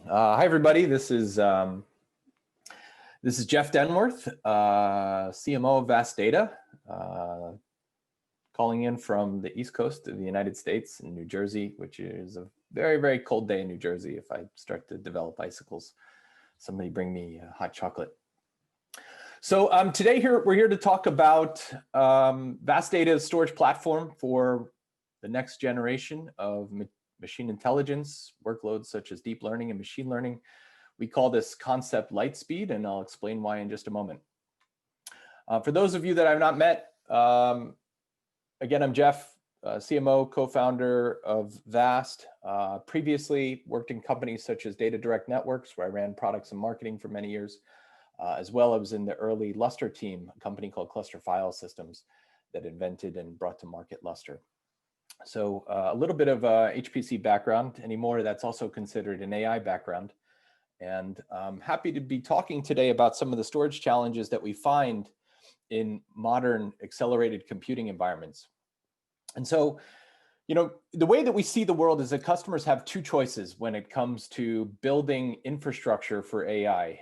Hi, everybody. This is Jeff Denworth, CMO of Vast Data, calling in from the East Coast of the United States in New Jersey, which is a very, very cold day in New Jersey. If I start to develop icicles, somebody bring me hot chocolate. So today we're here to talk about Vast Data's storage platform for the next generation of machine intelligence workloads such as deep learning and machine learning. We call this concept LightSpeed, and I'll explain why in just a moment. For those of you that I've not met, again, I'm Jeff, CMO, co-founder of Vast. Previously worked in companies such as GPUDirect Networks, where I ran products and marketing for many years, as well as in the early Lustre team, a company called Cluster File Systems that invented and brought to market Lustre. So a little bit of HPC background. Anymore, that's also considered an AI background. And I'm happy to be talking today about some of the storage challenges that we find in modern accelerated computing environments. And so, you know, the way that we see the world is that customers have two choices when it comes to building infrastructure for AI.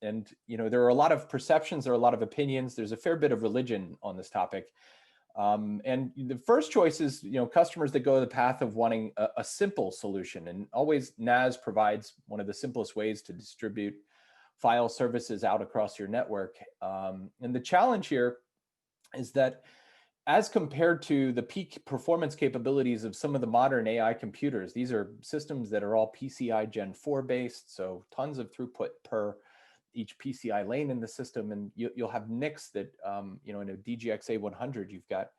And, you know, there are a lot of perceptions, there are a lot of opinions, there's a fair bit of religion on this topic. And the first choice is, you know, customers that go the path of wanting a simple solution, and always NAS provides one of the simplest ways to distribute file services out across your network. And the challenge here is that as compared to the peak performance capabilities of some of the modern AI computers, these are systems that are all PCI Gen 4 based, so tons of throughput per each PCI lane in the system, and you'll have NICs that, you know, in a DGX A100, you've got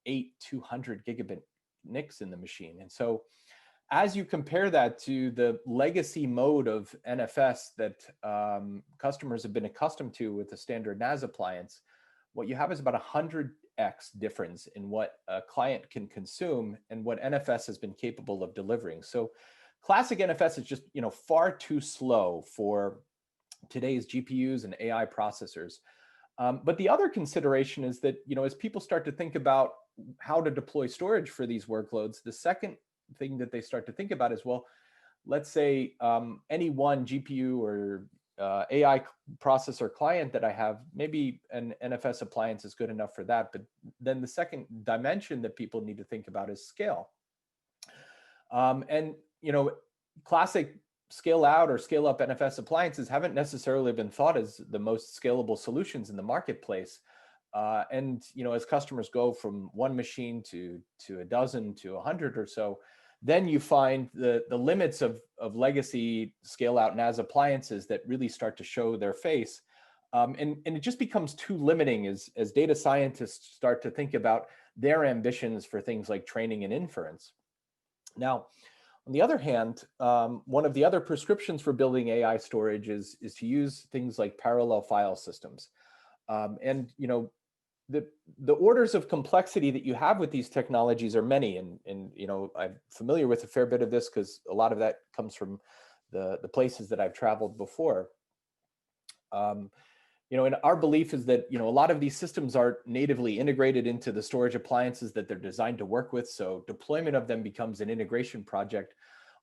8 200 gigabit NICs in the machine. And so as you compare that to the legacy mode of NFS that customers have been accustomed to with the standard NAS appliance, what you have is about 100x difference in what a client can consume and what NFS has been capable of delivering. So classic NFS is just, you know, far too slow for today's GPUs and AI processors. But the other consideration is that, you know, as people start to think about how to deploy storage for these workloads, the second thing that they start to think about is, well, let's say any one GPU or AI processor client that I have, maybe an NFS appliance is good enough for that. But then the second dimension that people need to think about is scale. And, you know, classic scale out or scale up NFS appliances haven't necessarily been thought as the most scalable solutions in the marketplace. And, you know, as customers go from one machine to a dozen to 100 or so, then you find the limits of legacy scale out NAS appliances that really start to show their face. And it just becomes too limiting as data scientists start to think about their ambitions for things like training and inference. Now, on the other hand, one of the other prescriptions for building AI storage is to use things like parallel file systems. And, you know, the orders of complexity that you have with these technologies are many. And you know, I'm familiar with a fair bit of this because a lot of that comes from the places that I've traveled before. You know, and our belief is that, you know, a lot of these systems are natively integrated into the storage appliances that they're designed to work with. So deployment of them becomes an integration project.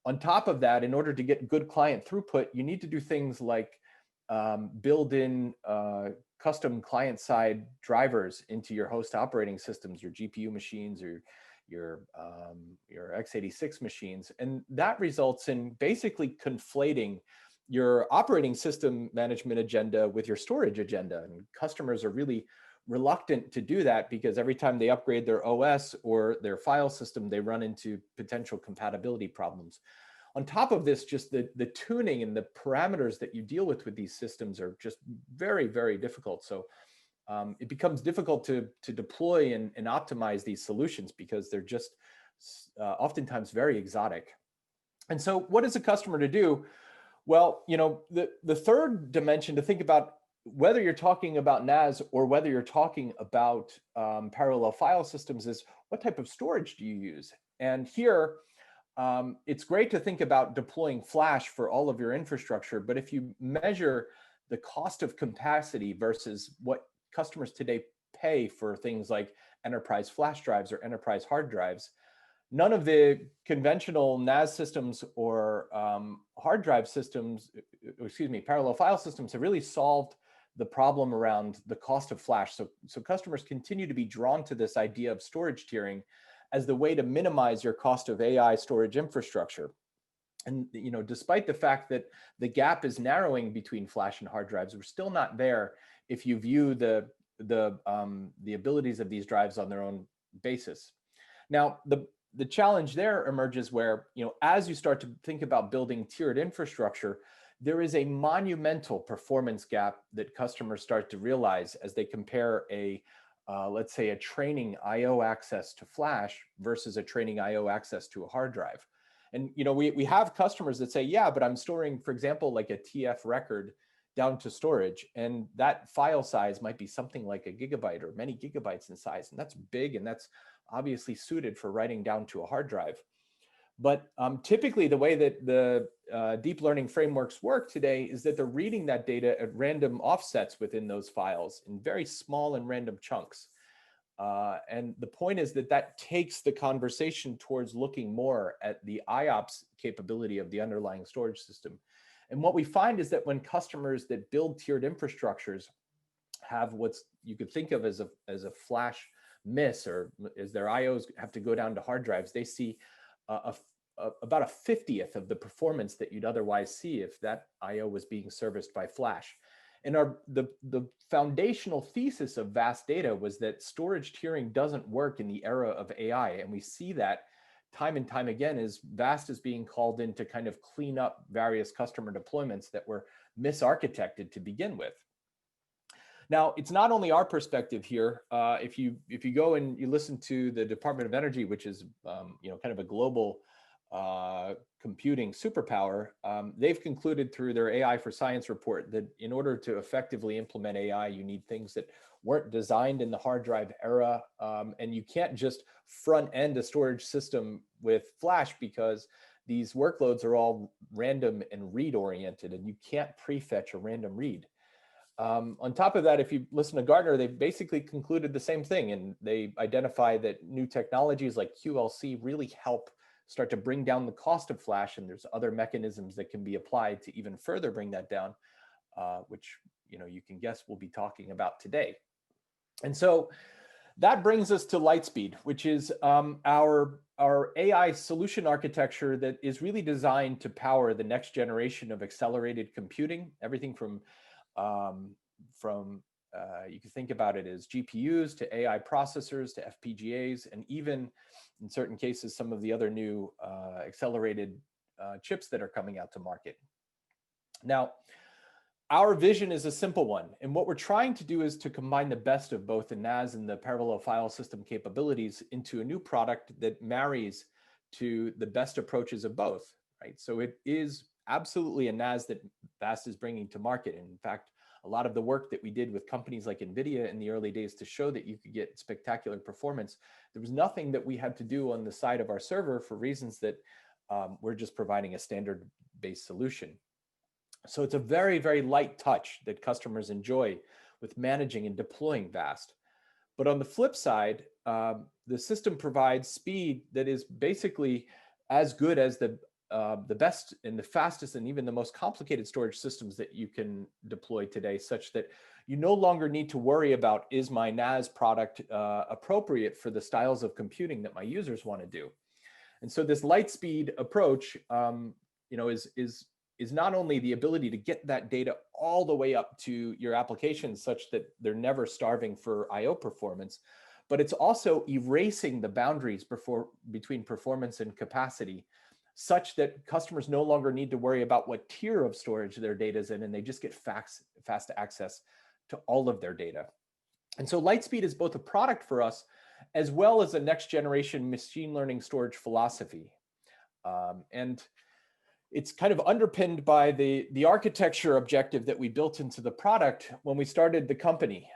On top of that, in order to get good client throughput, you need to do things like build in custom client-side drivers into your host operating systems, your GPU machines, or your x86 machines. And that results in basically conflating your operating system management agenda with your storage agenda. And customers are really reluctant to do that because every time they upgrade their OS or their file system, they run into potential compatibility problems. On top of this, just the tuning and the parameters that you deal with these systems are just very, very difficult. So it becomes difficult to deploy and optimize these solutions because they're just oftentimes very exotic. And so what is a customer to do? Well, you know, the third dimension to think about, whether you're talking about NAS or whether you're talking about parallel file systems, is what type of storage do you use? And here, it's great to think about deploying flash for all of your infrastructure, but if you measure the cost of capacity versus what customers today pay for things like enterprise flash drives or enterprise hard drives, none of the conventional NAS systems or hard drive systems, excuse me, parallel file systems have really solved the problem around the cost of flash. So customers continue to be drawn to this idea of storage tiering as the way to minimize your cost of AI storage infrastructure. And despite the fact that the gap is narrowing between flash and hard drives, we're still not there if you view the abilities of these drives on their own basis. Now, the challenge there emerges where, as you start to think about building tiered infrastructure, there is a monumental performance gap that customers start to realize as they compare let's say a training IO access to flash versus a training IO access to a hard drive. And we have customers that say, yeah, but I'm storing, for example, like a TF record down to storage, and that file size might be something like a gigabyte or many gigabytes in size, and that's big, and that's obviously suited for writing down to a hard drive. But typically the way that the deep learning frameworks work today is that they're reading that data at random offsets within those files in very small and random chunks. And the point is that takes the conversation towards looking more at the IOPS capability of the underlying storage system. And what we find is that when customers that build tiered infrastructures have what's you could think of as a flash miss, or as their IOs have to go down to hard drives, they see about a 50th of the performance that you'd otherwise see if that IO was being serviced by flash. And the foundational thesis of VAST data was that storage tiering doesn't work in the era of AI. And we see that time and time again as VAST is being called in to kind of clean up various customer deployments that were misarchitected to begin with. Now, it's not only our perspective here. If you go and you listen to the Department of Energy, which is kind of a global computing superpower, they've concluded through their AI for Science report that in order to effectively implement AI, you need things that weren't designed in the hard drive era, and you can't just front end a storage system with flash because these workloads are all random and read oriented, and you can't prefetch a random read. On top of that, if you listen to Gartner, they basically concluded the same thing, and they identify that new technologies like QLC really help start to bring down the cost of flash, and there's other mechanisms that can be applied to even further bring that down, which you can guess we'll be talking about today. And so that brings us to LightSpeed, which is our AI solution architecture that is really designed to power the next generation of accelerated computing, everything from you can think about it as GPUs to AI processors to FPGAs, and even in certain cases, some of the other new accelerated chips that are coming out to market. Now, our vision is a simple one, and what we're trying to do is to combine the best of both the NAS and the parallel file system capabilities into a new product that marries to the best approaches of both, right? So it is absolutely a NAS that VAST is bringing to market. And in fact, a lot of the work that we did with companies like NVIDIA in the early days to show that you could get spectacular performance, there was nothing that we had to do on the side of our server for reasons that we're just providing a standard-based solution. So it's a very, very light touch that customers enjoy with managing and deploying VAST. But on the flip side, the system provides speed that is basically as good as the best and the fastest and even the most complicated storage systems that you can deploy today, such that you no longer need to worry about, is my NAS product appropriate for the styles of computing that my users want to do? And so this LightSpeed approach is not only the ability to get that data all the way up to your applications such that they're never starving for IO performance, but it's also erasing the boundaries between performance and capacity, such that customers no longer need to worry about what tier of storage their data is in, and they just get fast access to all of their data. And so LightSpeed is both a product for us as well as a next generation machine learning storage philosophy. And it's kind of underpinned by the architecture objective that we built into the product when we started the company.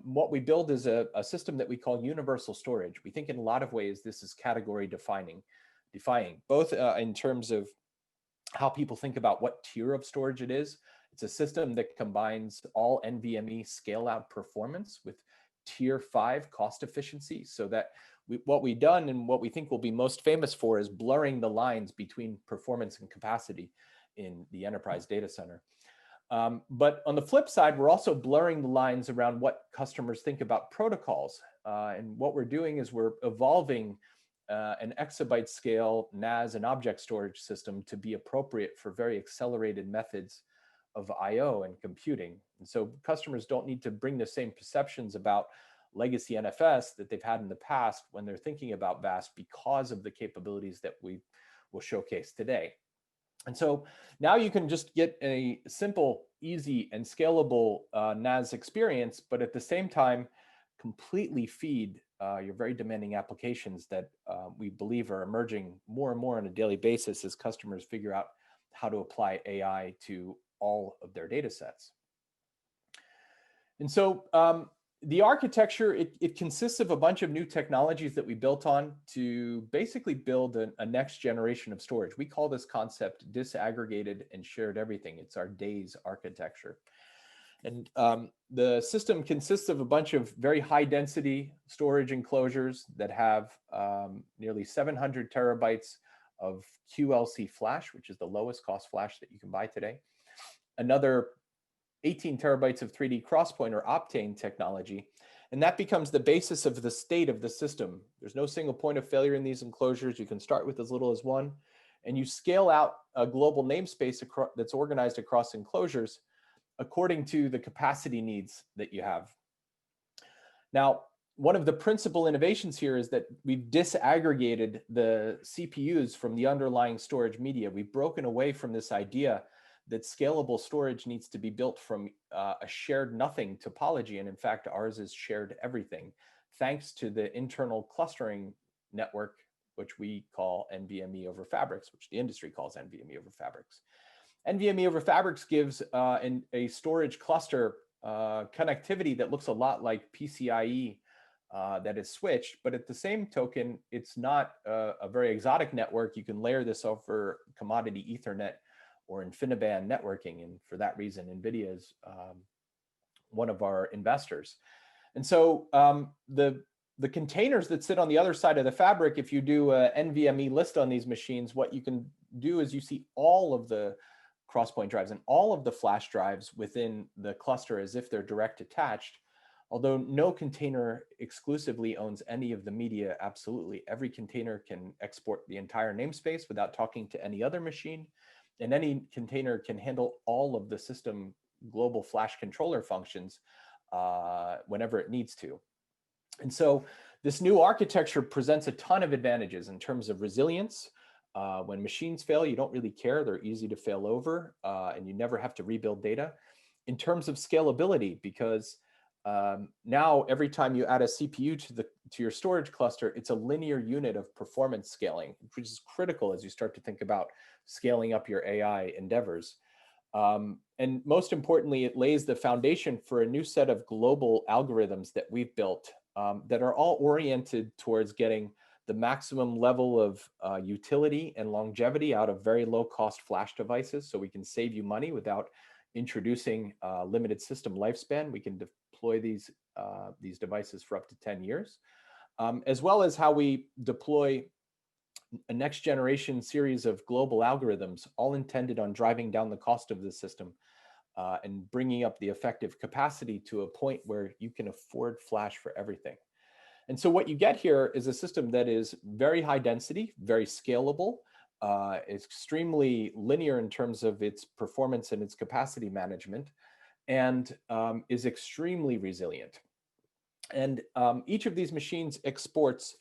What we build is a system that we call universal storage. We think in a lot of ways this is category defying, both in terms of how people think about what tier of storage it is. It's a system that combines all NVMe scale out performance with tier 5 cost efficiency, so that what we've done and what we think we'll be most famous for is blurring the lines between performance and capacity in the enterprise data center. But on the flip side, we're also blurring the lines around what customers think about protocols. And what we're doing is we're evolving an exabyte scale NAS and object storage system to be appropriate for very accelerated methods of I/O and computing. And so customers don't need to bring the same perceptions about legacy NFS that they've had in the past when they're thinking about VAST, because of the capabilities that we will showcase today. And so now you can just get a simple, easy, and scalable NAS experience, but at the same time, completely feed your very demanding applications that we believe are emerging more and more on a daily basis as customers figure out how to apply AI to all of their data sets. And so the architecture, it consists of a bunch of new technologies that we built on to basically build a next generation of storage. We call this concept disaggregated and shared everything. It's our DAYS architecture. And the system consists of a bunch of very high density storage enclosures that have nearly 700 terabytes of QLC flash, which is the lowest cost flash that you can buy today. Another 18 terabytes of 3D Crosspoint or Optane technology. And that becomes the basis of the state of the system. There's no single point of failure in these enclosures. You can start with as little as one, and you scale out a global namespace that's organized across enclosures according to the capacity needs that you have. Now, one of the principal innovations here is that we've disaggregated the CPUs from the underlying storage media. We've broken away from this idea that scalable storage needs to be built from a shared nothing topology. And in fact, ours is shared everything, thanks to the internal clustering network, which we call NVMe over Fabrics, which the industry calls NVMe over Fabrics. NVMe over Fabrics gives a storage cluster connectivity that looks a lot like PCIe that is switched, but at the same token, it's not a very exotic network. You can layer this over commodity Ethernet or InfiniBand networking, and for that reason, NVIDIA is one of our investors. And so the containers that sit on the other side of the fabric, if you do a NVMe list on these machines, what you can do is you see all of the Crosspoint drives and all of the flash drives within the cluster as if they're direct attached. Although no container exclusively owns any of the media, absolutely. Every container can export the entire namespace without talking to any other machine. And any container can handle all of the system global flash controller functions whenever it needs to. And so this new architecture presents a ton of advantages in terms of resilience. When machines fail, you don't really care. They're easy to fail over, and you never have to rebuild data. In terms of scalability, because now every time you add a CPU to your storage cluster, it's a linear unit of performance scaling, which is critical as you start to think about scaling up your AI endeavors. And most importantly, it lays the foundation for a new set of global algorithms that we've built that are all oriented towards getting the maximum level of utility and longevity out of very low cost flash devices, so we can save you money without introducing limited system lifespan. We can deploy these devices for up to 10 years, as well as how we deploy a next generation series of global algorithms, all intended on driving down the cost of the system and bringing up the effective capacity to a point where you can afford flash for everything. And so what you get here is a system that is very high density, very scalable, extremely linear in terms of its performance and its capacity management, and is extremely resilient. And each of these machines exports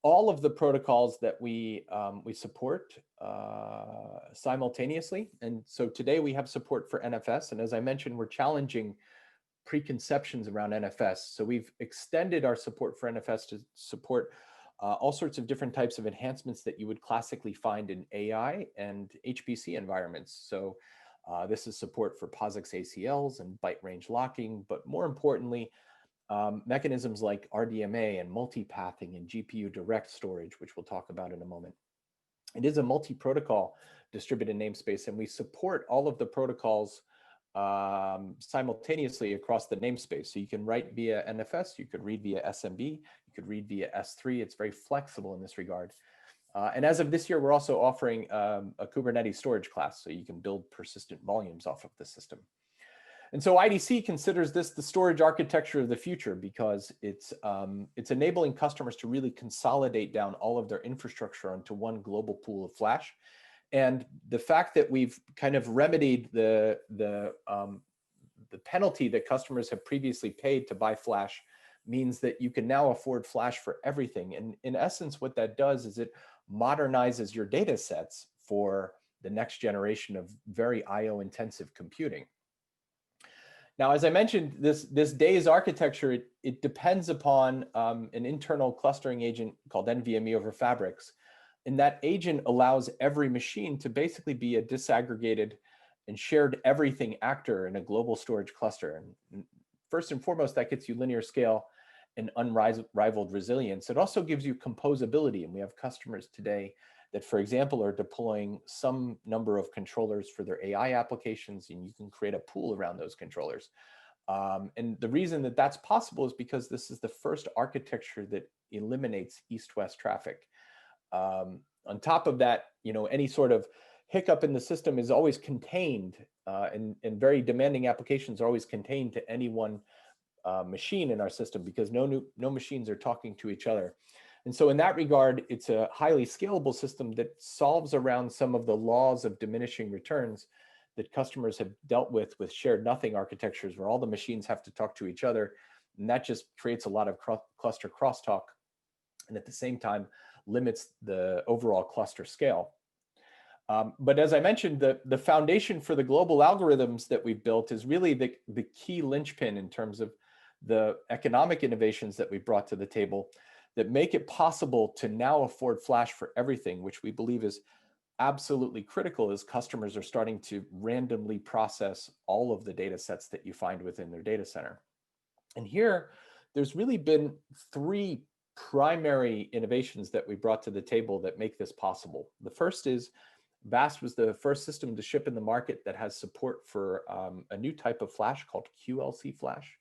all of the protocols that we support simultaneously. And so today we have support for NFS. And as I mentioned, we're challenging preconceptions around NFS. So we've extended our support for NFS to support all sorts of different types of enhancements that you would classically find in AI and HPC environments. So this is support for POSIX ACLs and byte range locking, but more importantly, mechanisms like RDMA and multipathing and GPUDirect storage, which we'll talk about in a moment. It is a multi-protocol distributed namespace, and we support all of the protocols simultaneously across the namespace. So you can write via NFS, you could read via SMB, you could read via S3. It's very flexible in this regard. And as of this year, we're also offering a Kubernetes storage class, so you can build persistent volumes off of the system. And so IDC considers this the storage architecture of the future because it's enabling customers to really consolidate down all of their infrastructure onto one global pool of flash. And the fact that we've kind of remedied the penalty that customers have previously paid to buy flash means that you can now afford flash for everything. And in essence, what that does is it modernizes your data sets for the next generation of very IO intensive computing. Now, as I mentioned, this day's architecture, it depends upon an internal clustering agent called NVMe over Fabrics. And that agent allows every machine to basically be a disaggregated and shared everything actor in a global storage cluster. And first and foremost, that gets you linear scale and unrivaled resilience. It also gives you composability. And we have customers today that, for example, are deploying some number of controllers for their AI applications, and you can create a pool around those controllers. And the reason that that's possible is because this is the first architecture that eliminates east-west traffic. On top of that, any sort of hiccup in the system is always contained, and very demanding applications are always contained to any one machine in our system because no machines are talking to each other. And so in that regard, it's a highly scalable system that solves around some of the laws of diminishing returns that customers have dealt with shared nothing architectures where all the machines have to talk to each other. And that just creates a lot of cluster crosstalk, and at the same time limits the overall cluster scale. But as I mentioned, the foundation for the global algorithms that we've built is really the key linchpin in terms of the economic innovations that we brought to the table that make it possible to now afford flash for everything, which we believe is absolutely critical as customers are starting to randomly process all of the data sets that you find within their data center. And here, there's really been three primary innovations that we brought to the table that make this possible. The first is VAST was the first system to ship in the market that has support for a new type of flash called QLC flash.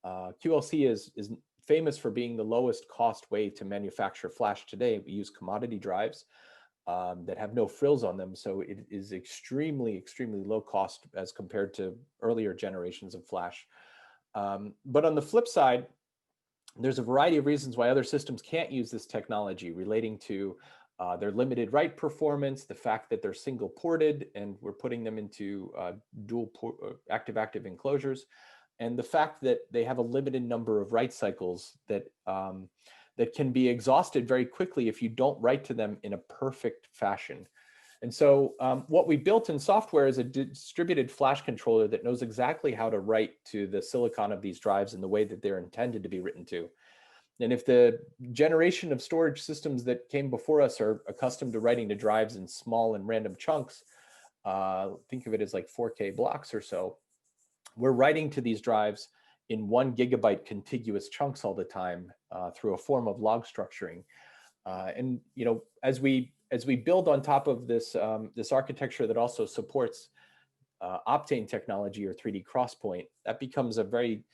QLC is famous for being the lowest cost way to manufacture flash today. We use commodity drives that have no frills on them, so it is extremely, extremely low cost as compared to earlier generations of flash. But on the flip side, there's a variety of reasons why other systems can't use this technology relating to their limited write performance, the fact that they're single ported and we're putting them into dual active-active enclosures, and the fact that they have a limited number of write cycles that can be exhausted very quickly if you don't write to them in a perfect fashion. And so what we built in software is a distributed flash controller that knows exactly how to write to the silicon of these drives in the way that they're intended to be written to. And if the generation of storage systems that came before us are accustomed to writing to drives in small and random chunks, think of it as like 4K blocks or so, we're writing to these drives in 1 gigabyte contiguous chunks all the time through a form of log structuring. And as we build on top of this this architecture that also supports Optane technology or 3D Crosspoint, that becomes a very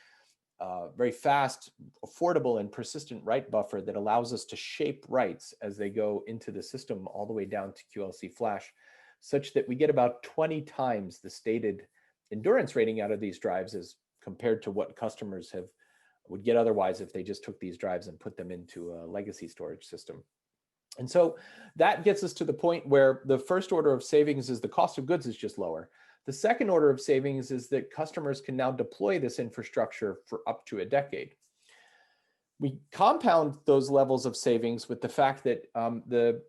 fast, affordable, and persistent write buffer that allows us to shape writes as they go into the system all the way down to QLC flash, such that we get about 20 times the stated endurance rating out of these drives as compared to what customers would get otherwise if they just took these drives and put them into a legacy storage system. And so that gets us to the point where the first order of savings is the cost of goods is just lower. The second order of savings is that customers can now deploy this infrastructure for up to a decade. We compound those levels of savings with the fact that the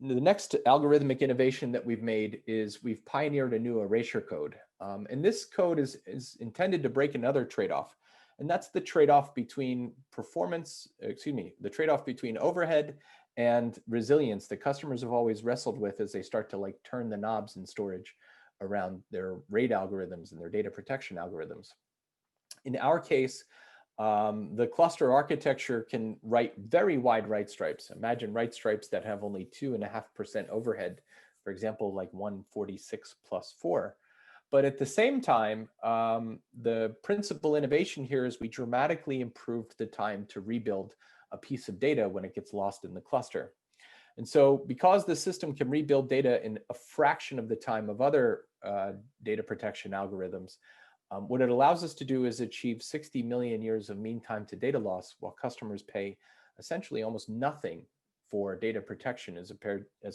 next algorithmic innovation that we've made is we've pioneered a new erasure code. And this code is intended to break another trade-off. And that's the trade-off between the trade-off between overhead and resilience that customers have always wrestled with as they start to turn the knobs in storage around their RAID algorithms and their data protection algorithms. In our case, the cluster architecture can write very wide write stripes. Imagine write stripes that have only 2.5% overhead, for example, like 146 plus 4. But at the same time, the principal innovation here is we dramatically improved the time to rebuild a piece of data when it gets lost in the cluster. And so because the system can rebuild data in a fraction of the time of other data protection algorithms, what it allows us to do is achieve 60 million years of mean time to data loss, while customers pay essentially almost nothing for data protection as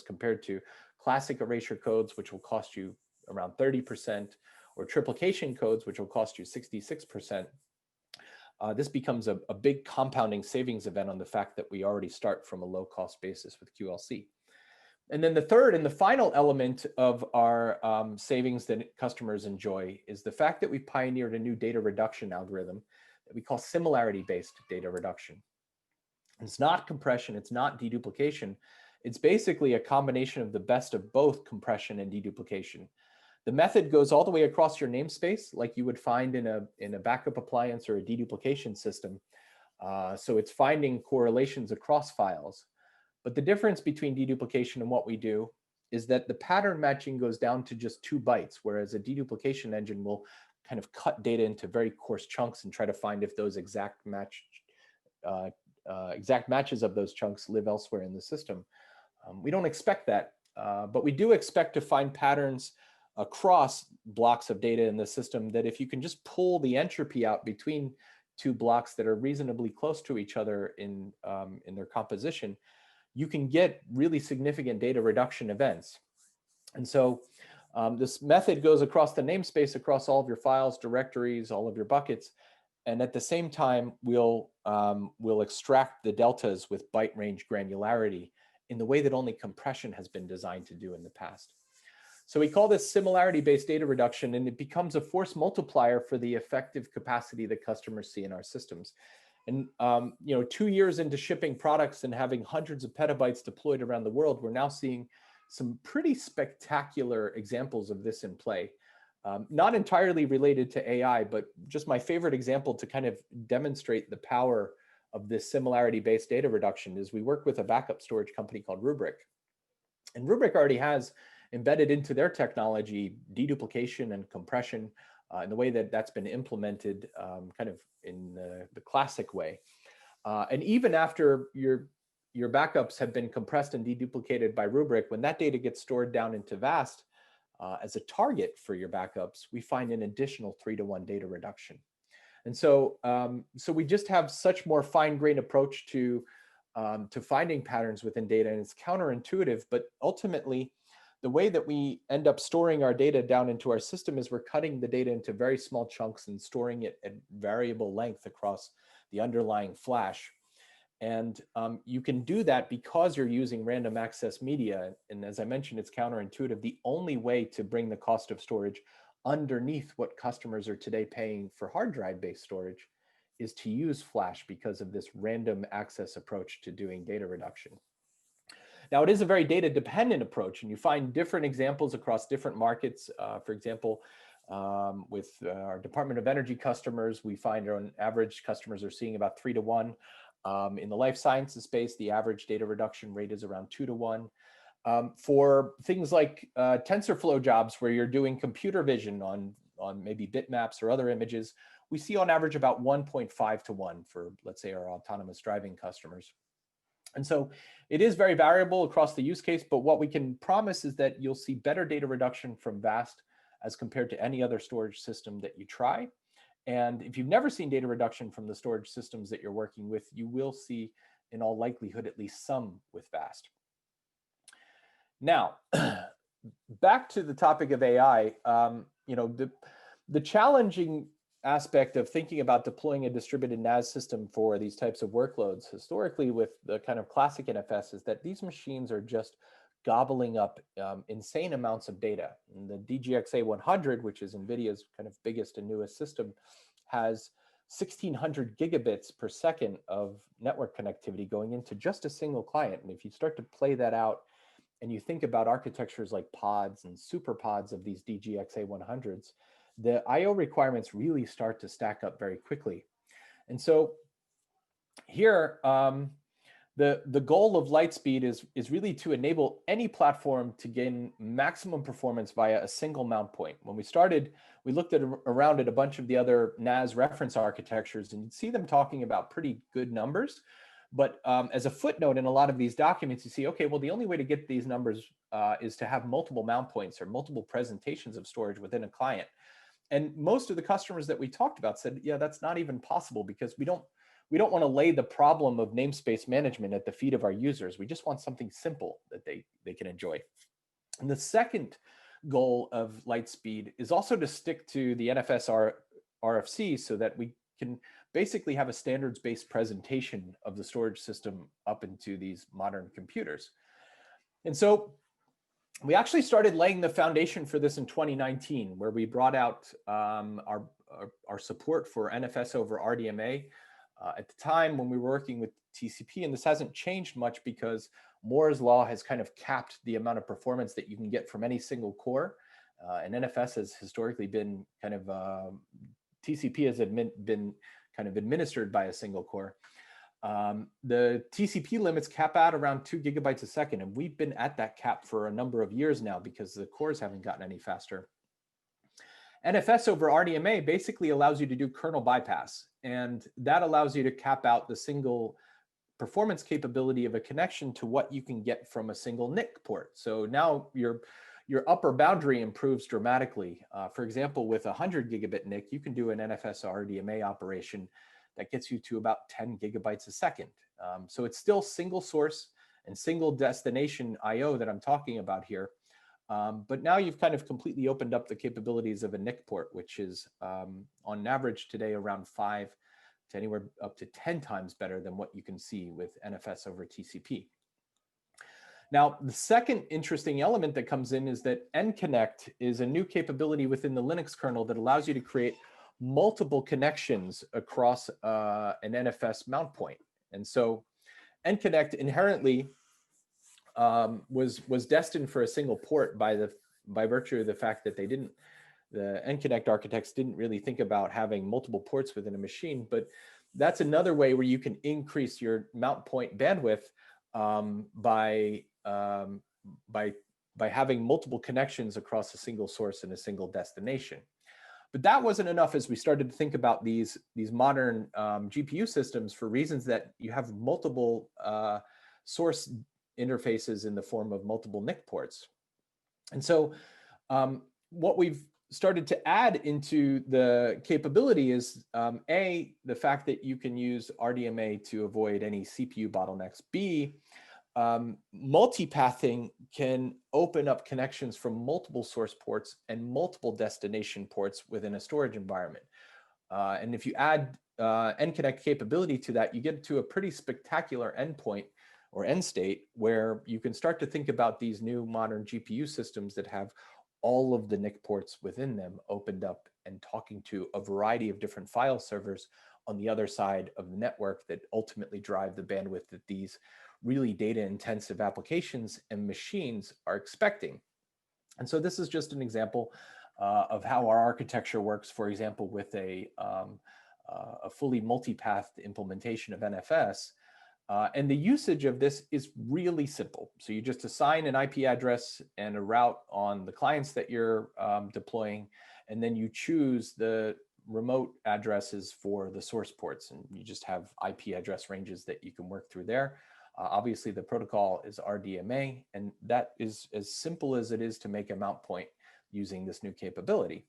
compared to classic erasure codes, which will cost you around 30%, or triplication codes, which will cost you 66%. This becomes a big compounding savings event on the fact that we already start from a low cost basis with QLC. And then the third and the final element of our savings that customers enjoy is the fact that we pioneered a new data reduction algorithm that we call similarity-based data reduction. It's not compression, it's not deduplication. It's basically a combination of the best of both compression and deduplication. The method goes all the way across your namespace, like you would find in a backup appliance or a deduplication system. So it's finding correlations across files. But the difference between deduplication and what we do is that the pattern matching goes down to just 2 bytes, whereas a deduplication engine will kind of cut data into very coarse chunks and try to find if those exact matches of those chunks live elsewhere in the system. We don't expect that, but we do expect to find patterns across blocks of data in the system that if you can just pull the entropy out between 2 blocks that are reasonably close to each other in their composition, you can get really significant data reduction events. And so this method goes across the namespace, across all of your files, directories, all of your buckets. And at the same time, we'll extract the deltas with byte range granularity in the way that only compression has been designed to do in the past. So we call this similarity-based data reduction, and it becomes a force multiplier for the effective capacity that customers see in our systems. And 2 years into shipping products and having hundreds of petabytes deployed around the world, we're now seeing some pretty spectacular examples of this in play. Not entirely related to AI, but just my favorite example to kind of demonstrate the power of this similarity-based data reduction is we work with a backup storage company called Rubrik. And Rubrik already has embedded into their technology deduplication and compression in the way that that's been implemented kind of in the classic way. And even after your backups have been compressed and deduplicated by Rubrik, when that data gets stored down into VAST as a target for your backups, we find an additional 3-to-1 data reduction. And so, so we just have such more fine-grained approach to finding patterns within data, and it's counterintuitive, but ultimately, the way that we end up storing our data down into our system is we're cutting the data into very small chunks and storing it at variable length across the underlying flash. And you can do that because you're using random access media. And as I mentioned, it's counterintuitive. The only way to bring the cost of storage underneath what customers are today paying for hard drive-based storage is to use flash because of this random access approach to doing data reduction. Now, it is a very data-dependent approach, and you find different examples across different markets. For example, with our Department of Energy customers, we find on average customers are seeing about 3-to-1. In the life sciences space, the average data reduction rate is around 2-to-1. For things like TensorFlow jobs where you're doing computer vision on maybe bitmaps or other images, we see on average about 1.5-to-1 for, let's say, our autonomous driving customers. And so it is very variable across the use case, but what we can promise is that you'll see better data reduction from VAST as compared to any other storage system that you try. And if you've never seen data reduction from the storage systems that you're working with, you will see, in all likelihood, at least some with VAST. Now, back to the topic of AI, the challenging aspect of thinking about deploying a distributed NAS system for these types of workloads historically with the kind of classic NFS is that these machines are just gobbling up insane amounts of data. And the DGX-A100, which is NVIDIA's kind of biggest and newest system, has 1,600 gigabits per second of network connectivity going into just a single client. And if you start to play that out and you think about architectures like pods and super pods of these DGX-A100s, the I/O requirements really start to stack up very quickly. And so here, The goal of LightSpeed is really to enable any platform to gain maximum performance via a single mount point. When we started, we looked around at a bunch of the other NAS reference architectures, and you'd see them talking about pretty good numbers. But as a footnote in a lot of these documents, you see, okay, well, the only way to get these numbers is to have multiple mount points or multiple presentations of storage within a client. And most of the customers that we talked about said, yeah, that's not even possible, because we don't want to lay the problem of namespace management at the feet of our users. We just want something simple that they can enjoy. And the second goal of LightSpeed is also to stick to the NFS RFC so that we can basically have a standards-based presentation of the storage system up into these modern computers. And so we actually started laying the foundation for this in 2019, where we brought out our support for NFS over RDMA. At the time when we were working with TCP, and this hasn't changed much because Moore's law has kind of capped the amount of performance that you can get from any single core. And NFS has historically been kind of, TCP has been kind of administered by a single core. The TCP limits cap out around 2 gigabytes a second, and we've been at that cap for a number of years now because the cores haven't gotten any faster. NFS over RDMA basically allows you to do kernel bypass, and that allows you to cap out the single performance capability of a connection to what you can get from a single NIC port. So now your upper boundary improves dramatically. For example, with a 100 gigabit NIC, you can do an NFS RDMA operation that gets you to about 10 gigabytes a second. So it's still single source and single destination IO that I'm talking about here. But now you've kind of completely opened up the capabilities of a NIC port, which is on average today around 5 to anywhere up to 10 times better than what you can see with NFS over TCP. Now, the second interesting element that comes in is that NConnect is a new capability within the Linux kernel that allows you to create multiple connections across an NFS mount point. And so NConnect inherently was destined for a single port by virtue of the fact that the NConnect architects didn't really think about having multiple ports within a machine. But that's another way where you can increase your mount point bandwidth by having multiple connections across a single source and a single destination. But that wasn't enough as we started to think about these modern GPU systems for reasons that you have multiple source interfaces in the form of multiple NIC ports. And so what we've started to add into the capability is A, the fact that you can use RDMA to avoid any CPU bottlenecks. B, multipathing can open up connections from multiple source ports and multiple destination ports within a storage environment. And if you add NConnect capability to that, you get to a pretty spectacular endpoint or end state where you can start to think about these new modern GPU systems that have all of the NIC ports within them opened up and talking to a variety of different file servers on the other side of the network that ultimately drive the bandwidth that these really data intensive applications and machines are expecting. And so this is just an example of how our architecture works, for example, with a fully multipath implementation of NFS. And the usage of this is really simple. So you just assign an IP address and a route on the clients that you're deploying, and then you choose the remote addresses for the source ports, and you just have IP address ranges that you can work through there. Obviously, the protocol is RDMA, and that is as simple as it is to make a mount point using this new capability.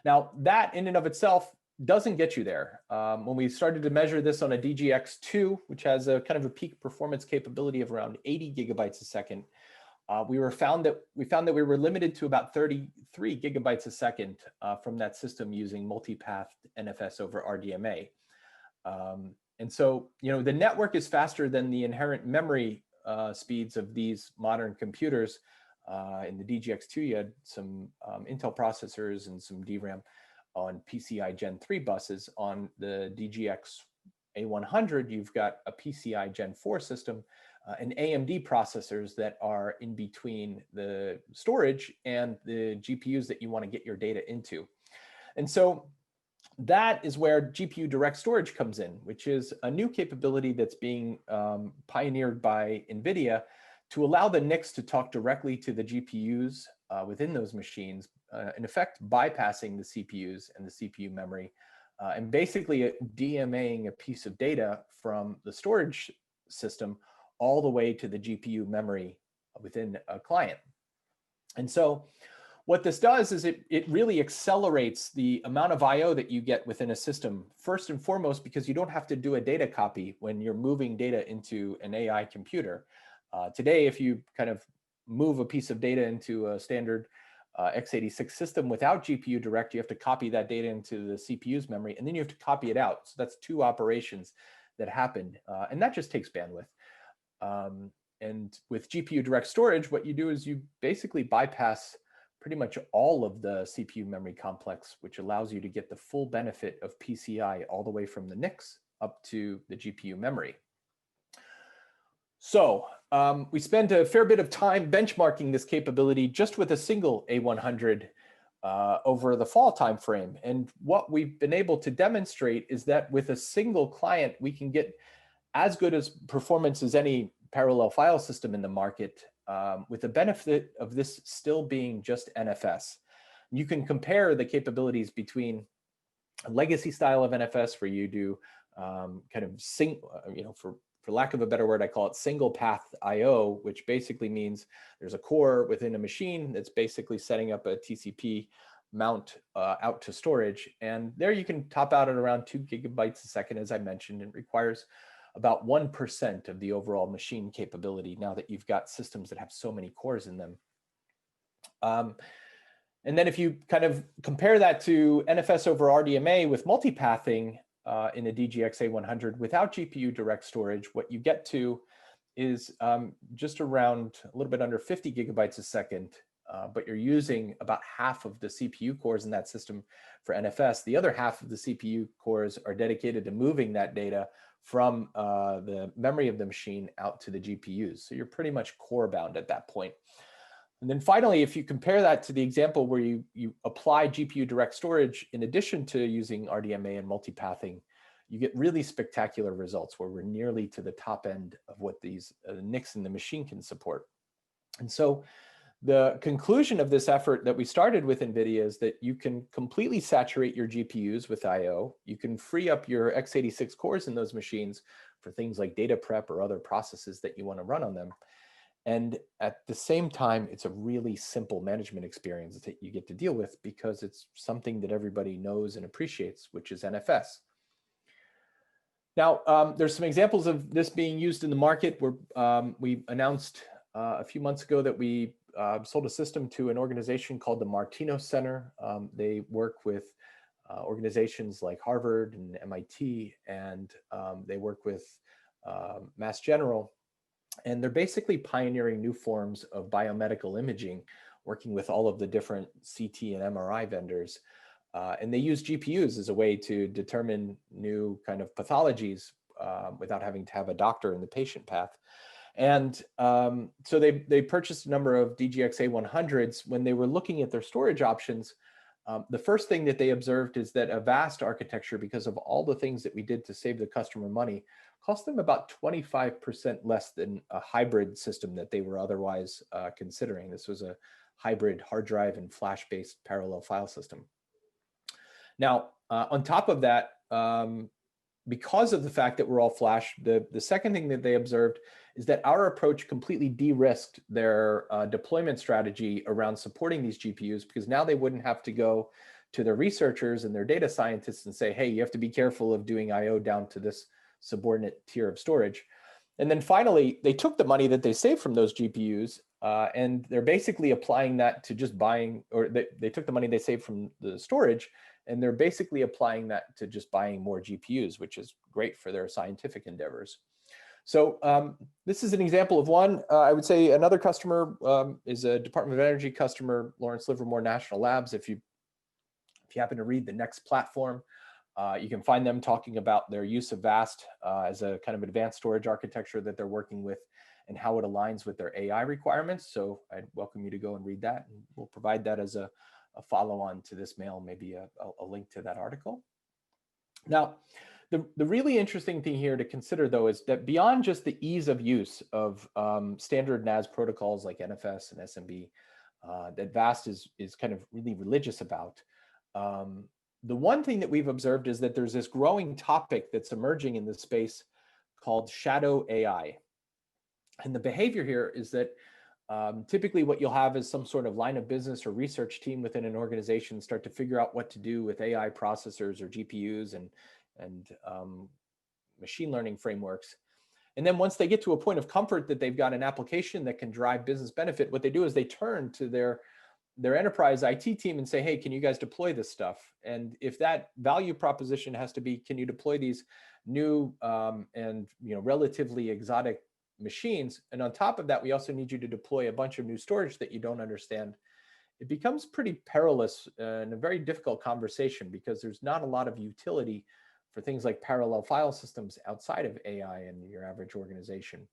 Now, that in and of itself doesn't get you there. When we started to measure this on a DGX2, which has a kind of a peak performance capability of around 80 gigabytes a second, we found that we were limited to about 33 gigabytes a second from that system using multipath NFS over RDMA. And so, the network is faster than the inherent memory speeds of these modern computers. In the DGX2, you had some Intel processors and some DRAM on PCI Gen 3 buses. On the DGX A100, you've got a PCI Gen 4 system and AMD processors that are in between the storage and the GPUs that you want to get your data into. And so that is where GPUDirect storage comes in, which is a new capability that's being pioneered by NVIDIA to allow the NICs to talk directly to the GPUs within those machines, in effect bypassing the CPUs and the CPU memory, and basically DMAing a piece of data from the storage system all the way to the GPU memory within a client. And so what this does is it really accelerates the amount of I/O that you get within a system, first and foremost, because you don't have to do a data copy when you're moving data into an AI computer. Today, if you kind of move a piece of data into a standard x86 system without GPUDirect, you have to copy that data into the CPU's memory, and then you have to copy it out. So that's two operations that happen, and that just takes bandwidth. And with GPUDirect storage, what you do is you basically bypass pretty much all of the CPU memory complex, which allows you to get the full benefit of PCI all the way from the NICs up to the GPU memory. So we spent a fair bit of time benchmarking this capability just with a single A100 over the fall timeframe. And what we've been able to demonstrate is that with a single client, we can get as good as performance as any parallel file system in the market, with the benefit of this still being just NFS. You can compare the capabilities between a legacy style of NFS where you do kind of for lack of a better word, I call it single path IO, which basically means there's a core within a machine that's basically setting up a TCP mount out to storage. And there you can top out at around 2 gigabytes a second, as I mentioned. It requires about 1% of the overall machine capability now that you've got systems that have so many cores in them. And then if you kind of compare that to NFS over RDMA with multipathing in a DGX A100 without GPUDirect storage, what you get to is just around a little bit under 50 gigabytes a second, but you're using about half of the CPU cores in that system for NFS. The other half of the CPU cores are dedicated to moving that data from the memory of the machine out to the GPUs. So you're pretty much core bound at that point. And then finally, if you compare that to the example where you apply GPUDirect storage in addition to using RDMA and multipathing, you get really spectacular results where we're nearly to the top end of what these NICs in the machine can support. And so the conclusion of this effort that we started with NVIDIA is that you can completely saturate your GPUs with I/O. You can free up your x86 cores in those machines for things like data prep or other processes that you want to run on them. And at the same time, it's a really simple management experience that you get to deal with because it's something that everybody knows and appreciates, which is NFS. Now, there's some examples of this being used in the market where we announced a few months ago that we sold a system to an organization called the Martino Center. They work with organizations like Harvard and MIT, and they work with Mass General. And they're basically pioneering new forms of biomedical imaging, working with all of the different CT and MRI vendors. And they use GPUs as a way to determine new kind of pathologies without having to have a doctor in the patient path. And so they purchased a number of DGX A100s. When they were looking at their storage options, the first thing that they observed is that a vast architecture, because of all the things that we did to save the customer money, cost them about 25% less than a hybrid system that they were otherwise considering. This was a hybrid hard drive and flash-based parallel file system. Now, on top of that, because of the fact that we're all flash, the second thing that they observed is that our approach completely de-risked their deployment strategy around supporting these GPUs, because now they wouldn't have to go to their researchers and their data scientists and say, hey, you have to be careful of doing I/O down to this subordinate tier of storage. And then finally, they took the money that they saved from those GPUs and they're basically applying that to just buying, or they took the money they saved from the storage and they're basically applying that to just buying more GPUs, which is great for their scientific endeavors. So this is an example of one. I would say another customer is a Department of Energy customer, Lawrence Livermore National Labs. If you happen to read the Next platform, you can find them talking about their use of VAST as a kind of advanced storage architecture that they're working with and how it aligns with their AI requirements. So I'd welcome you to go and read that. And we'll provide that as a follow-on to this mail, maybe a link to that article. Now, the really interesting thing here to consider, though, is that beyond just the ease of use of standard NAS protocols like NFS and SMB, that VAST is kind of really religious about, the one thing that we've observed is that there's this growing topic that's emerging in this space called shadow AI. And the behavior here is that typically what you'll have is some sort of line of business or research team within an organization start to figure out what to do with AI processors or GPUs and machine learning frameworks. And then once they get to a point of comfort that they've got an application that can drive business benefit, what they do is they turn to their enterprise IT team and say, hey, can you guys deploy this stuff? And if that value proposition has to be, can you deploy these new and relatively exotic machines? And on top of that, we also need you to deploy a bunch of new storage that you don't understand. It becomes pretty perilous and a very difficult conversation because there's not a lot of utility for things like parallel file systems outside of AI and your average organization.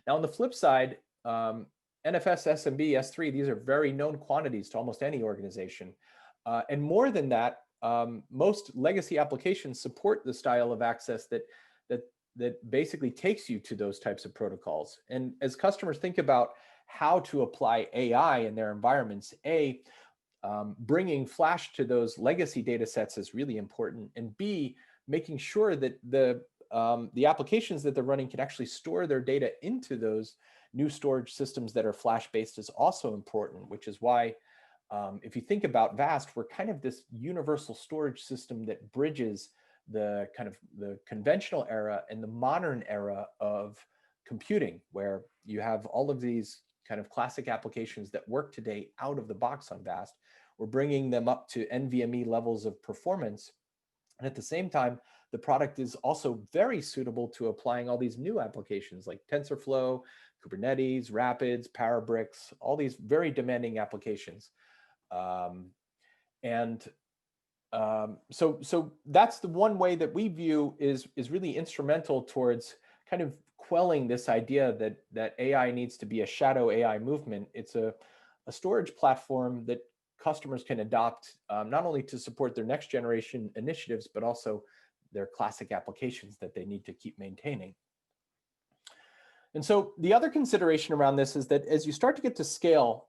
Now, on the flip side, NFS, SMB, S3, these are very known quantities to almost any organization. And more than that, most legacy applications support the style of access that basically takes you to those types of protocols. And as customers think about how to apply AI in their environments, bringing flash to those legacy data sets is really important, and B, making sure that the applications that they're running can actually store their data into those new storage systems that are flash-based is also important, which is why if you think about VAST, we're kind of this universal storage system that bridges the kind of the conventional era and the modern era of computing, where you have all of these kind of classic applications that work today out of the box on VAST. We're bringing them up to NVMe levels of performance. And at the same time, the product is also very suitable to applying all these new applications like TensorFlow, Kubernetes, Rapids, Parabricks, all these very demanding applications. So that's the one way that we view is really instrumental towards kind of quelling this idea that AI needs to be a shadow AI movement. It's a storage platform that customers can adopt not only to support their next generation initiatives, but also their classic applications that they need to keep maintaining. And so the other consideration around this is that as you start to get to scale,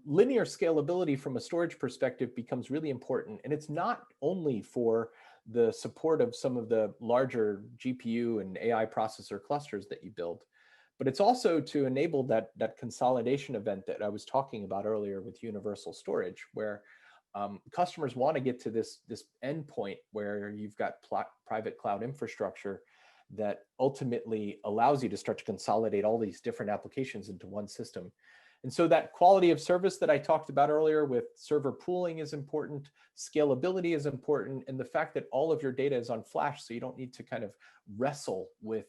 linear scalability from a storage perspective becomes really important. And it's not only for the support of some of the larger GPU and AI processor clusters that you build, but it's also to enable that consolidation event that I was talking about earlier with universal storage, where customers want to get to this endpoint where you've got private cloud infrastructure that ultimately allows you to start to consolidate all these different applications into one system. And so that quality of service that I talked about earlier with server pooling is important, scalability is important, and the fact that all of your data is on flash, so you don't need to kind of wrestle with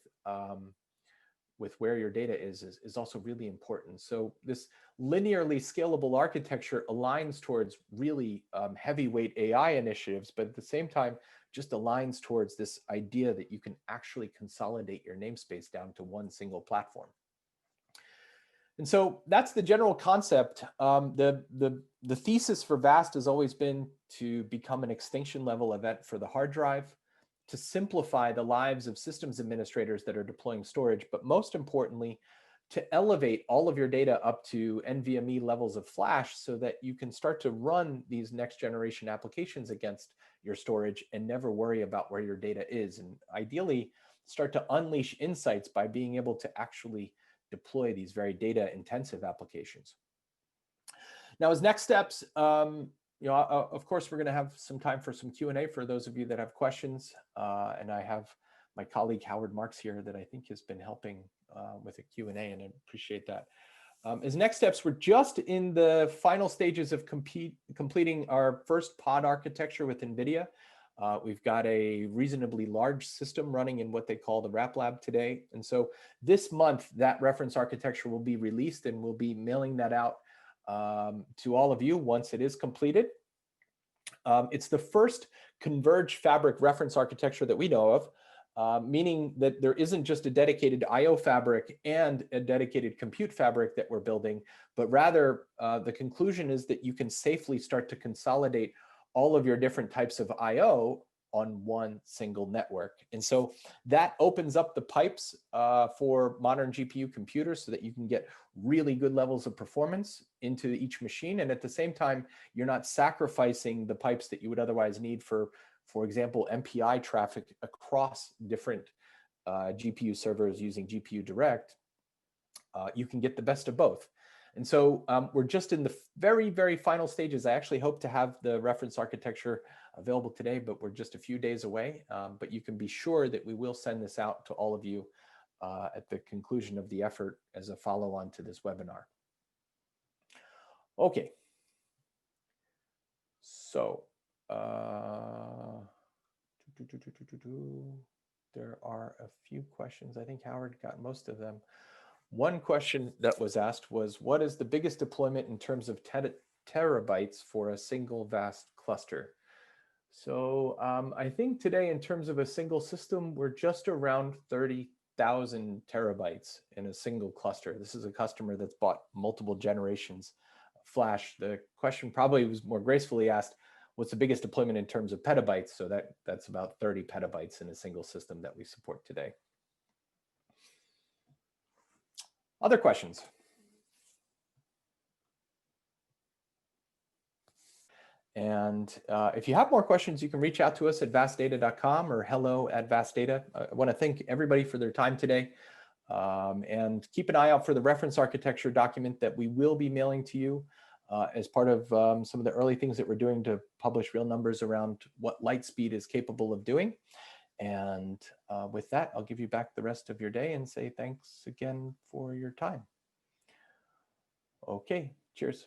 where your data is also really important. So this linearly scalable architecture aligns towards really heavyweight AI initiatives, but at the same time, just aligns towards this idea that you can actually consolidate your namespace down to one single platform. And so that's the general concept. The thesis for VAST has always been to become an extinction level event for the hard drive, to simplify the lives of systems administrators that are deploying storage, but most importantly, to elevate all of your data up to NVMe levels of flash so that you can start to run these next generation applications against your storage and never worry about where your data is. And ideally, start to unleash insights by being able to actually deploy these very data intensive applications. Now, as next steps, of course, we're going to have some time for some Q&A for those of you that have questions. And I have my colleague Howard Marks here that I think has been helping with a Q&A, and I appreciate that. As next steps, we're just in the final stages of completing our first pod architecture with NVIDIA. We've got a reasonably large system running in what they call the RAP Lab today. And so this month, that reference architecture will be released, and we'll be mailing that out to all of you once it is completed. It's the first converged fabric reference architecture that we know of, meaning that there isn't just a dedicated IO fabric and a dedicated compute fabric that we're building, but rather the conclusion is that you can safely start to consolidate all of your different types of IO on one single network. And so that opens up the pipes for modern GPU computers so that you can get really good levels of performance into each machine. And at the same time, you're not sacrificing the pipes that you would otherwise need for example, MPI traffic across different GPU servers using GPUDirect. You can get the best of both. And so we're just in the very, very final stages. I actually hope to have the reference architecture available today, but we're just a few days away. But you can be sure that we will send this out to all of you at the conclusion of the effort as a follow-on to this webinar. Okay. So there are a few questions. I think Howard got most of them. One question that was asked was, what is the biggest deployment in terms of terabytes for a single vast cluster? So I think today in terms of a single system, we're just around 30,000 terabytes in a single cluster. This is a customer that's bought multiple generations of flash. The question probably was more gracefully asked, what's the biggest deployment in terms of petabytes? So that's about 30 petabytes in a single system that we support today. Other questions? And if you have more questions, you can reach out to us at vastdata.com or hello@vastdata. I want to thank everybody for their time today. And keep an eye out for the reference architecture document that we will be mailing to you as part of some of the early things that we're doing to publish real numbers around what LightSpeed is capable of doing. And with that, I'll give you back the rest of your day and say thanks again for your time. Okay, cheers.